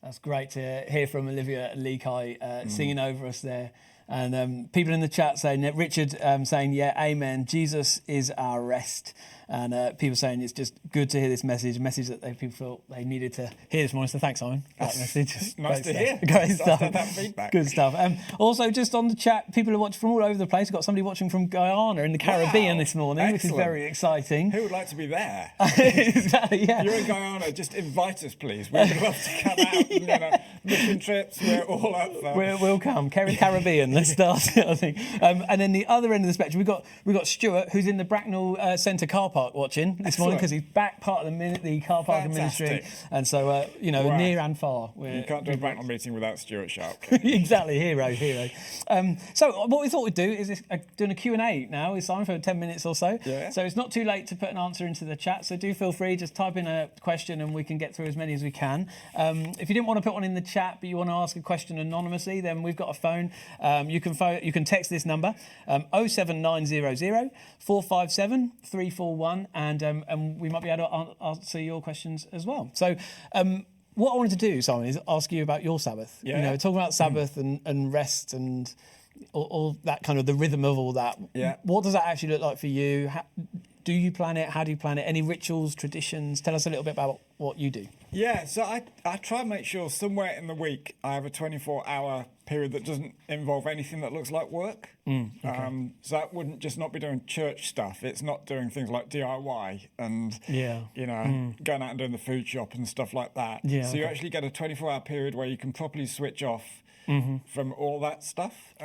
That's great to hear from Olivia Leakeye singing over us there. And people in the chat saying, Richard saying, yeah, amen, Jesus is our rest. And people saying it's just good to hear this message, a message that people felt they needed to hear this morning. So thanks, Simon, for that message. Nice to hear. Great stuff. That feedback. Good stuff. Also, just on the chat, people are watching from all over the place. We've got somebody watching from Guyana in the Caribbean this morning, which is very exciting. Who would like to be there? Exactly, yeah. You're in Guyana, just invite us, please. We would love to come out. Mission trips, we're all up for. We'll come. Kerith Caribbean, let's start it, I think. And then the other end of the spectrum, we've got Stuart, who's in the Bracknell Centre car park watching this morning, because he's back part of the car park ministry. And so, near and far. You can't do a Bracknell meeting without Stuart Sharp. Exactly, hero. So what we thought we'd do is doing a Q&A now. It's time for 10 minutes or so. Yeah. So it's not too late to put an answer into the chat. So do feel free, just type in a question and we can get through as many as we can. If you didn't want to put one in the chat, but you want to ask a question anonymously, then we've got a phone. You can text this number, 07900 457 341, and we might be able to answer your questions as well. So what I wanted to do, Simon, is ask you about your Sabbath. Yeah. Talking about Sabbath and rest and all that kind of the rhythm of all that. Yeah. What does that actually look like for you? Do you plan it? How do you plan it? Any rituals, traditions? Tell us a little bit about what you do. Yeah, so I try and make sure somewhere in the week I have a 24-hour period that doesn't involve anything that looks like work. Okay. So that wouldn't just not be doing church stuff. It's not doing things like DIY and, going out and doing the food shop and stuff like that. Yeah, so you actually get a 24-hour period where you can properly switch off from all that stuff.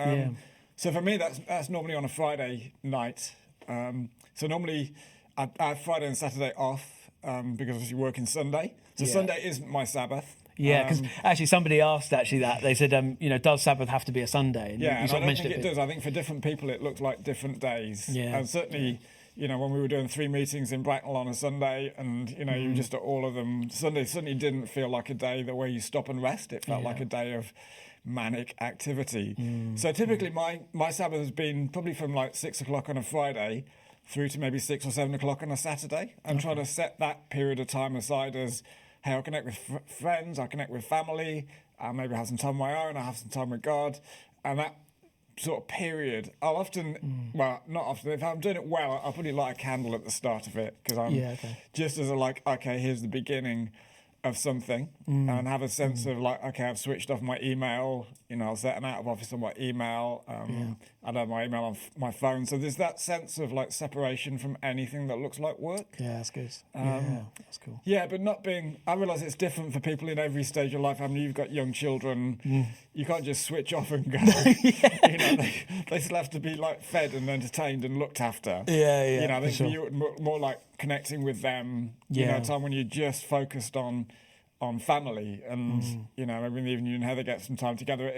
So for me, that's normally on a Friday night. So normally I have Friday and Saturday off because obviously working Sunday. So Sunday isn't my Sabbath. Yeah, because actually somebody asked that. They said, does Sabbath have to be a Sunday? And and I don't think it does. I think for different people it looks like different days. Yeah. And certainly, when we were doing 3 meetings in Bracknell on a Sunday and, you were just at all of them, Sunday certainly didn't feel like a day where you stop and rest. It felt like a day of manic activity. So typically my Sabbath has been probably from like 6 o'clock on a Friday through to maybe 6 or 7 o'clock on a Saturday. I'm trying to set that period of time aside as, hey, I'll connect with friends, I'll connect with family, I'll maybe have some time on my own, I'll have some time with God. And that sort of period, I'll often, well, not often, if I'm doing it well, I'll probably light a candle at the start of it, because I'm just as okay, here's the beginning of something, and have a sense of like, okay, I've switched off my email, I'll set an out of office on my email, I don't have my email on my phone, so there's that sense of like separation from anything that looks like work. Yeah, that's good. That's cool. Yeah, but I realise it's different for people in every stage of life. I mean, you've got young children, you can't just switch off and go. They still have to be like fed and entertained and looked after. Yeah. I think for you, more like connecting with them, a time when you're just focused on family and, maybe in the evening you and Heather get some time together.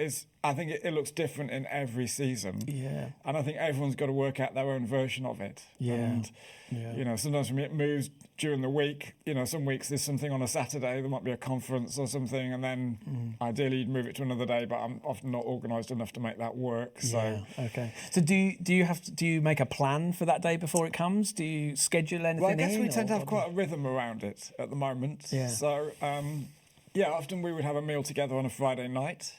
I think it looks different in every season. Yeah. And I think everyone's got to work out their own version of it. Yeah. And, sometimes for me it moves during the week. Some weeks there's something on a Saturday, there might be a conference or something, and then ideally you'd move it to another day, but I'm often not organised enough to make that work. So okay. So do you make a plan for that day before it comes? Do you schedule anything? Well, I guess we tend to have quite a rhythm around it at the moment. Yeah. So often we would have a meal together on a Friday night.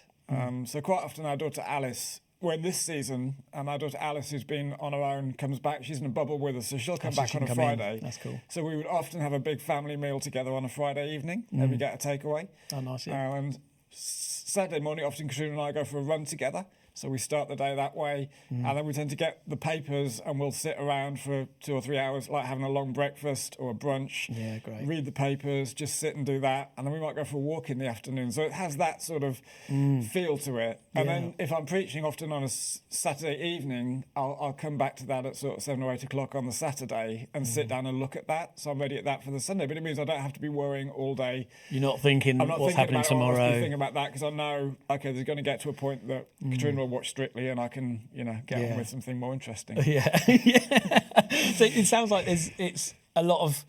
So quite often our daughter Alice, in this season, and our daughter Alice, who's been on her own, comes back. She's in a bubble with us, so she'll come back on a Friday. That's cool. So we would often have a big family meal together on a Friday evening, and we get a takeaway. Oh, nice. Yeah. And Saturday morning, often Katrina and I go for a run together. So we start the day that way, and then we tend to get the papers and we'll sit around for 2 or 3 hours, like having a long breakfast or a brunch. Yeah, great. Read the papers, just sit and do that, and then we might go for a walk in the afternoon. So it has that sort of feel to it. And then if I'm preaching often on a Saturday evening, I'll come back to that at sort of 7 or 8 o'clock on the Saturday and sit down and look at that. So I'm ready at that for the Sunday. But it means I don't have to be worrying all day. You're not thinking what's happening tomorrow. I'm thinking about that because I know, okay, there's going to get to a point that Katrina will watch Strictly and I can, get on with something more interesting. Yeah. So it sounds like it's a lot of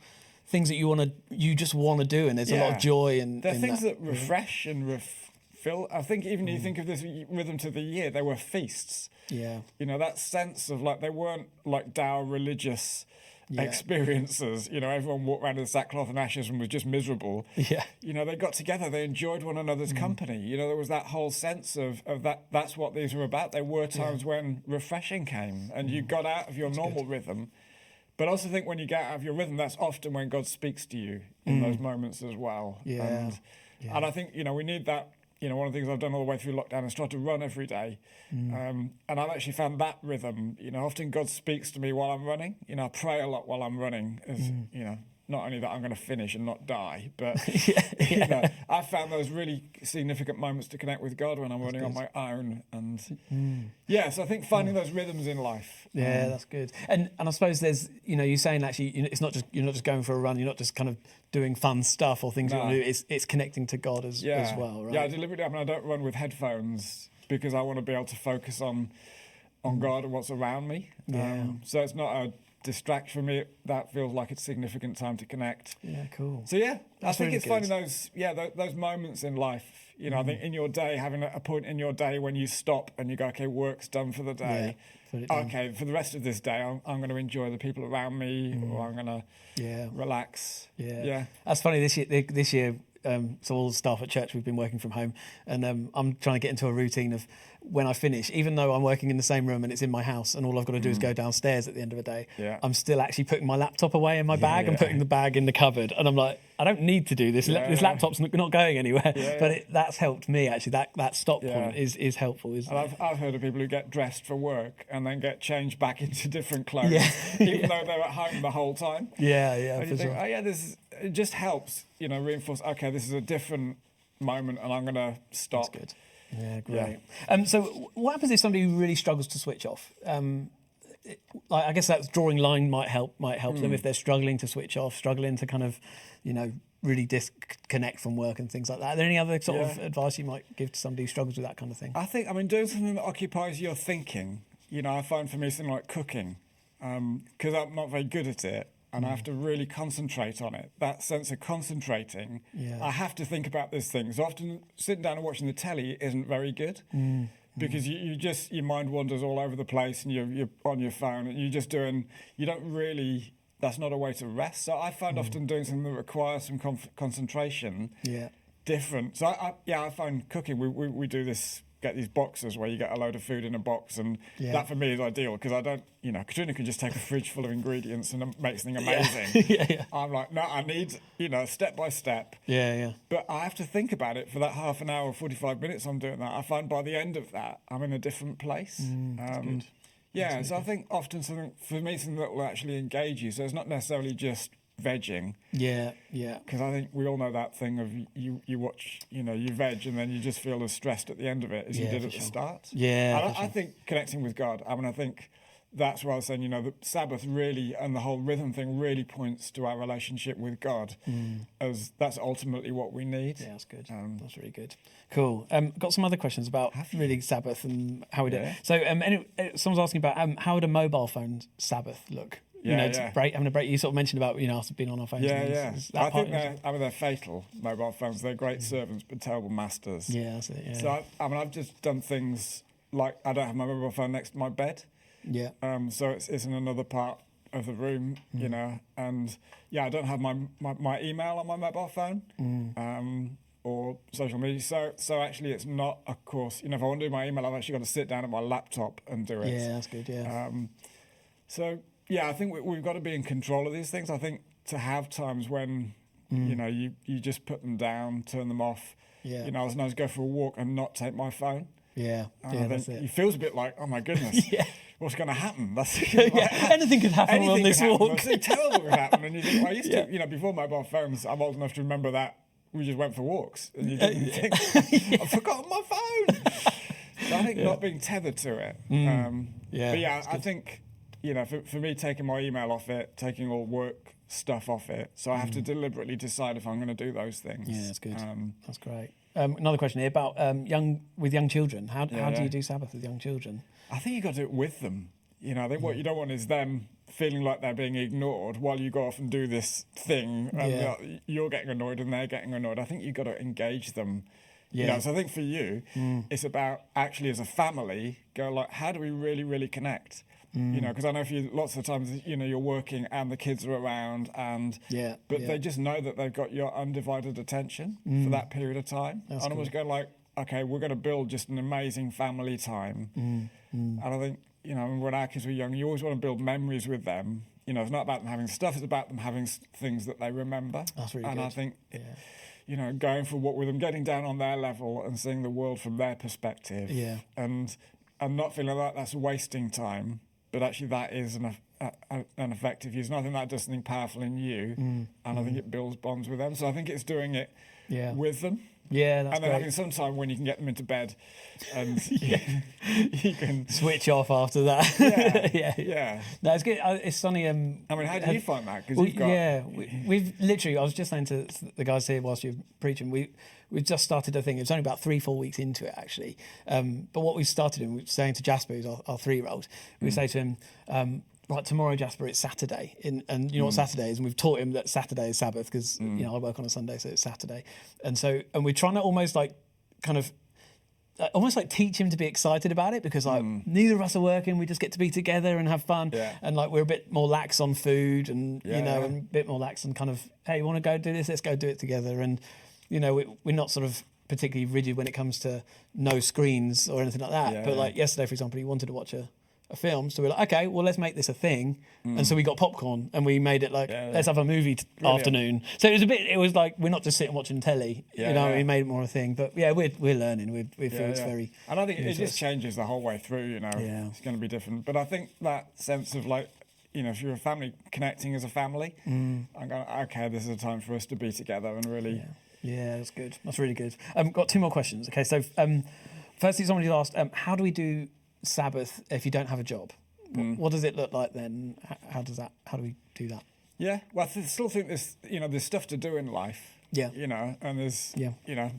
things that you just want to do, and there's a lot of joy and there are things that refresh and refill. I think even you think of this rhythm to the year, there were feasts. Yeah. That sense of like they weren't like dour religious experiences. Everyone walked around in sackcloth and ashes and was just miserable. Yeah. They got together, they enjoyed one another's company. There was that whole sense of that. That's what these were about. There were times when refreshing came and you got out of your normal rhythm. But I also think when you get out of your rhythm, that's often when God speaks to you in those moments as well. Yeah. And I think, we need that. One of the things I've done all the way through lockdown is try to run every day. And I've actually found that rhythm. Often God speaks to me while I'm running. I pray a lot while I'm running. Not only that I'm going to finish and not die, but I've found those really significant moments to connect with God when I'm running on my own. And so I think finding those rhythms in life. Yeah, that's good. And I suppose there's, you're saying actually, it's not just, you're not just going for a run. You're not just kind of doing fun stuff or things you want to do. It's connecting to God as well, right? Yeah, I deliberately. I don't run with headphones because I want to be able to focus on God and what's around me. So it's not a distract from me. That feels like it's significant time to connect. Yeah, cool. So I think it's finding those moments in life. I think in your day, having a point in your day when you stop and you go, okay, work's done for the day. Okay, for the rest of this day, I'm going to enjoy the people around me, or I'm going to relax. Yeah. That's funny. This year, so all the staff at church, we've been working from home, and I'm trying to get into a routine of when I finish, even though I'm working in the same room and it's in my house and all I've got to do is go downstairs at the end of the day, I'm still actually putting my laptop away in my bag and putting the bag in the cupboard. And I'm like, I don't need to do this. This laptop's not going anywhere. But that's helped me, actually. That stop point is helpful, isn't it? I've heard of people who get dressed for work and then get changed back into different clothes, even though they're at home the whole time. Yeah, and you think, it just helps, reinforce, okay, this is a different moment and I'm going to stop. That's good. Yeah, great. So what happens if somebody really struggles to switch off? I guess that drawing line might help them if they're struggling to switch off, struggling to kind of, really disconnect from work and things like that. Are there any other sort of advice you might give to somebody who struggles with that kind of thing? I think, doing something that occupies your thinking, I find for me something like cooking, because I'm not very good at it. And I have to really concentrate on it. That sense of concentrating, I have to think about this thing. So often sitting down and watching the telly isn't very good because your mind wanders all over the place and you're on your phone and that's not a way to rest. So I find often doing something that requires some concentration different. So I find cooking, we do this, get these boxes where you get a load of food in a box, and that for me is ideal because I don't, Katrina can just take a fridge full of ingredients and make something amazing. I'm like, no, I need, step by step. But I have to think about it for that half an hour, 45 minutes I'm doing that. I find by the end of that, I'm in a different place. That's good. So I think often something that will actually engage you. So it's not necessarily just vegging. Because I think we all know that thing of you watch, you veg and then you just feel as stressed at the end of it as you did at the start. I think connecting with God, I think that's why I was saying, the Sabbath really and the whole rhythm thing really points to our relationship with God as that's ultimately what we need. Yeah, that's good. That's really good. Cool. Got some other questions about really Sabbath and how we do it. So someone's asking about how would a mobile phone Sabbath look? Having a break. You sort of mentioned about us being on our phones. I think they're fatal. Mobile phones. They're great servants, but terrible masters. Yeah, that's it. Yeah. So I've just done things like I don't have my mobile phone next to my bed. Yeah. So it's in another part of the room, and I don't have my email on my mobile phone. Or social media. So actually, it's not a course. If I want to do my email, I've actually got to sit down at my laptop and do it. Yeah, that's good. Yeah. I think we've got to be in control of these things. I think to have times when you just put them down, turn them off. I was nice to go for a walk and not take my phone. That's it. It feels a bit like, oh my goodness, what's going to happen? Anything could happen on this walk. Something terrible could happen. And you think, I used to, before mobile phones, I'm old enough to remember that we just went for walks. And you think, I've forgotten my phone. So I think not being tethered to it. I think, for me, taking my email off it, taking all work stuff off it. So I have to deliberately decide if I'm going to do those things. Yeah, that's good. That's great. Another question here about young children. How do you do Sabbath with young children? I think you've got to do it with them. I think what you don't want is them feeling like they're being ignored while you go off and do this thing. And you're getting annoyed and they're getting annoyed. I think you've got to engage them. So I think for you, it's about actually as a family, go like, how do we really, really connect? You know, because I know lots of times, you know, you're working and the kids are around, but they just know that they've got your undivided attention for that period of time. That's and I was going like, okay, we're going to build just an amazing family time. And I think, you know, when our kids were young, you always want to build memories with them. You know, it's not about them having stuff, it's about them having things that they remember. That's really good. And I think, you know, going for what with them, getting down on their level and seeing the world from their perspective. And not feeling like that's wasting time, but actually that is an effective use. And I think that does something powerful in you, and I think it builds bonds with them. So I think it's doing it with them. Yeah, that's and then great. having some time when you can get them into bed and you can switch off after that. No, it's good. It's funny. I mean, how do you find that? Because you've got... we've literally, I was just saying to the guys here whilst you're preaching, we've just started a thing. It was only about 3-4 weeks into it, actually. But what we started in, we were saying to Jasper, who's our 3-year-old, we say to him, right, tomorrow, Jasper, it's Saturday. And you know what Saturday is? And we've taught him that Saturday is Sabbath because, you know, I work on a Sunday, so it's Saturday. And we're trying to almost like teach him to be excited about it because like neither of us are working. We just get to be together and have fun. And like we're a bit more lax on food and, and a bit more lax on kind of, hey, you want to go do this? Let's go do it together. And, you know, we're not sort of particularly rigid when it comes to no screens or anything like that. But like yesterday, for example, he wanted to watch a film, so we're like, okay, well, let's make this a thing. And so we got popcorn and we made it like, let's have a movie afternoon. So it was like, we're not just sitting watching telly, you know, we made it more a thing. But yeah, we're learning, we feel it's very... And I think it just changes the whole way through, you know, it's going to be different. But I think that sense of like, you know, if you're a family, connecting as a family, I'm going, okay, this is a time for us to be together and really... Yeah, that's good. That's really good. Got 2 more questions. Okay, so firstly, somebody asked, how do we do Sabbath if you don't have a job? What does it look like then? How do we do that? Yeah, well, I still think there's stuff to do in life. Yeah. You know, and there's you know,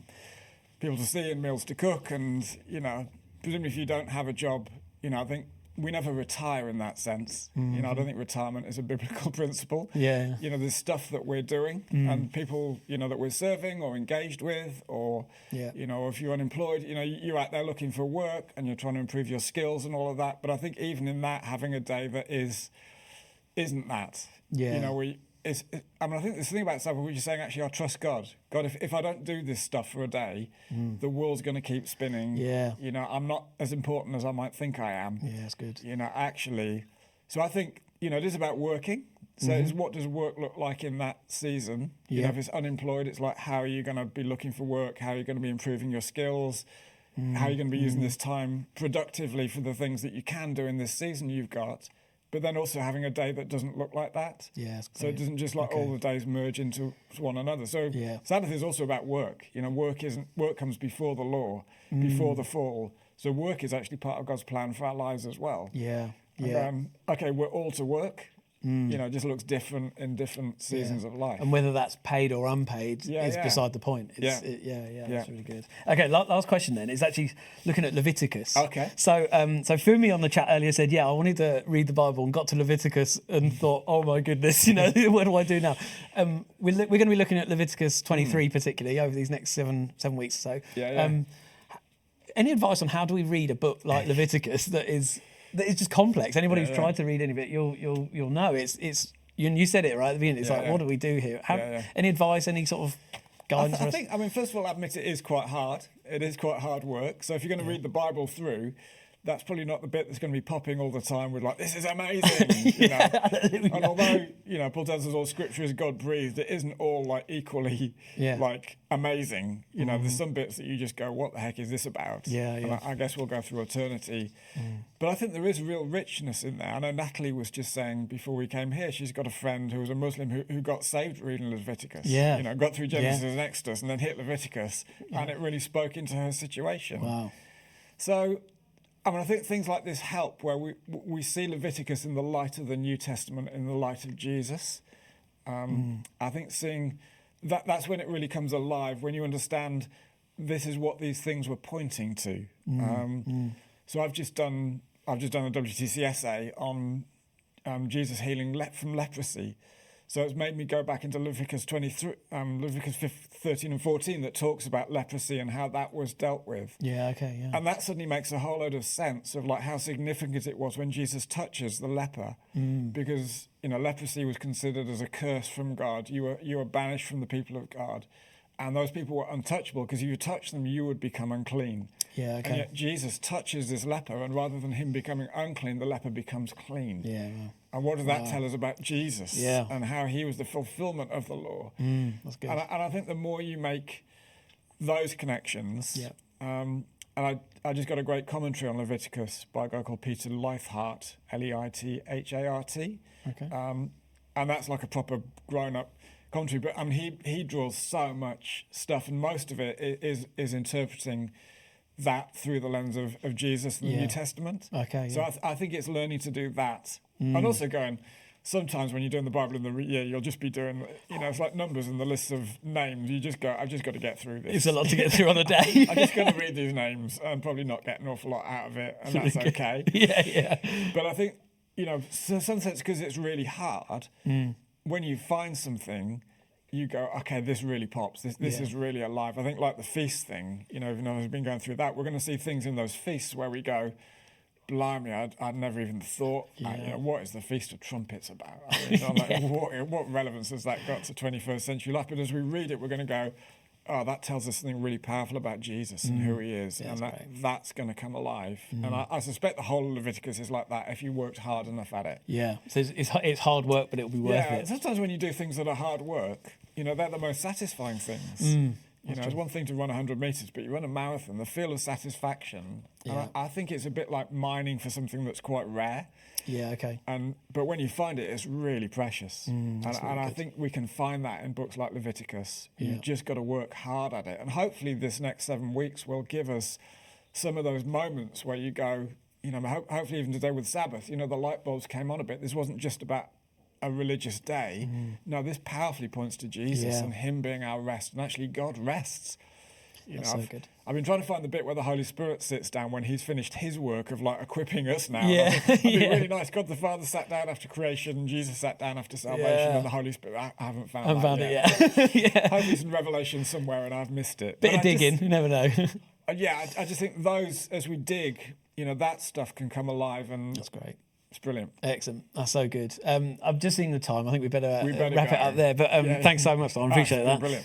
people to see and meals to cook, and you know, presumably if you don't have a job, you know, I think we never retire in that sense. You know, I don't think retirement is a biblical principle. Yeah. You know, there's stuff that we're doing and people, you know, that we're serving or engaged with, or, you know, if you're unemployed, you know, you're out there looking for work and you're trying to improve your skills and all of that. But I think even in that, having a day that isn't that. Yeah. You know, I think this thing about Sabbath, which is saying, actually, I trust God. God, if I don't do this stuff for a day, the world's going to keep spinning. Yeah. You know, I'm not as important as I might think I am. Yeah, that's good. You know, actually. So I think, you know, it is about working. So it's what does work look like in that season? You know, if it's unemployed, it's like, how are you going to be looking for work? How are you going to be improving your skills? How are you going to be using this time productively for the things that you can do in this season you've got? But then also having a day that doesn't look like that. Yeah, so it doesn't just like all the days merge into one another. So Sabbath is also about work. You know, work comes before the law, before the fall. So work is actually part of God's plan for our lives as well. Yeah. And, okay, we're all to work. You know, it just looks different in different seasons of life. And whether that's paid or unpaid is beside the point. That's really good. Okay, last question then is actually looking at Leviticus. Okay. So Fumi on the chat earlier said, I wanted to read the Bible and got to Leviticus and thought, oh my goodness, you know, what do I do now? We're going to be looking at Leviticus 23 particularly over these next seven weeks or so. Any advice on how do we read a book like Leviticus that is just complex? Anybody who's tried to read any of it, you'll know it's you said it right at the beginning. It's like, what do we do here? Any advice? Any sort of guidance? I think, first of all, I admit it is quite hard. It is quite hard work. So if you're going to read the Bible through, that's probably not the bit that's going to be popping all the time with like, this is amazing, you know. And although, you know, Paul tells us all Scripture is God breathed, it isn't all like equally like amazing. You know, there's some bits that you just go, what the heck is this about? And I guess we'll go through eternity. But I think there is real richness in there. I know Natalie was just saying before we came here, she's got a friend who was a Muslim who got saved reading Leviticus. You know, got through Genesis and Exodus and then hit Leviticus, and it really spoke into her situation. Wow. So, I think things like this help, where we see Leviticus in the light of the New Testament, in the light of Jesus. I think seeing that's when it really comes alive, when you understand this is what these things were pointing to. So I've just done a WTC essay on Jesus healing from leprosy. So it's made me go back into Leviticus 13 and 14 that talks about leprosy and how that was dealt with. Yeah, okay, yeah. And that suddenly makes a whole load of sense of like how significant it was when Jesus touches the leper, because leprosy was considered as a curse from God. You were banished from the people of God, and those people were untouchable because if you touch them, you would become unclean. Yeah, okay. And yet Jesus touches this leper, and rather than him becoming unclean, the leper becomes clean. Yeah. Wow. And what does that tell us about Jesus? Yeah. And how he was the fulfillment of the law. That's good. And I think the more you make those connections, Yeah. and I just got a great commentary on Leviticus by a guy called Peter Leithart, Leithart. Okay. And that's like a proper grown-up commentary. But I mean, he draws so much stuff, and most of it is interpreting that through the lens of Jesus and the New Testament. Okay. So I think it's learning to do that, and also going. Sometimes when you're doing the Bible in the year, you'll just be doing, it's like numbers and the lists of names. You just go, I've just got to get through this. It's a lot to get through on a day. I'm just going to read these names and probably not get an awful lot out of it, and that's okay. Yeah. But I think, so in some sense, because it's really hard, when you find something, you go, okay, this really pops. This is really alive. I think like the feast thing, even though I've been going through that, we're going to see things in those feasts where we go, blimey, I'd never even thought, what is the Feast of Trumpets about? I mean, what relevance has that got to 21st century life? But as we read it, we're going to go, oh, that tells us something really powerful about Jesus and who he is, and that's going to come alive. And I suspect the whole of Leviticus is like that if you worked hard enough at it. Yeah, so it's hard work, but it'll be worth it. Sometimes when you do things that are hard work, they're the most satisfying things. It's one thing to run 100 metres, but you run a marathon, the feel of satisfaction. Yeah. And I think it's a bit like mining for something that's quite rare. Yeah, okay. But when you find it, it's really precious. And I think we can find that in books like Leviticus. You've just got to work hard at it. And hopefully this next 7 weeks will give us some of those moments where you go, hopefully even today with Sabbath, the light bulbs came on a bit. This wasn't just about a religious day. No, this powerfully points to Jesus and him being our rest. And actually God rests. That's so good. I've been trying to find the bit where the Holy Spirit sits down when he's finished his work of like equipping us now. Yeah. It'd be really nice. God the Father sat down after creation, Jesus sat down after salvation, and the Holy Spirit. I haven't found it yet. Hopefully it's in Revelation somewhere and I've missed it. Bit of digging, you never know. I just think those, as we dig, that stuff can come alive, and that's great. It's brilliant. Excellent. That's so good. I'm just seeing the time. I think we better wrap go. it up there. But thanks so much, Tom. I appreciate that. Brilliant.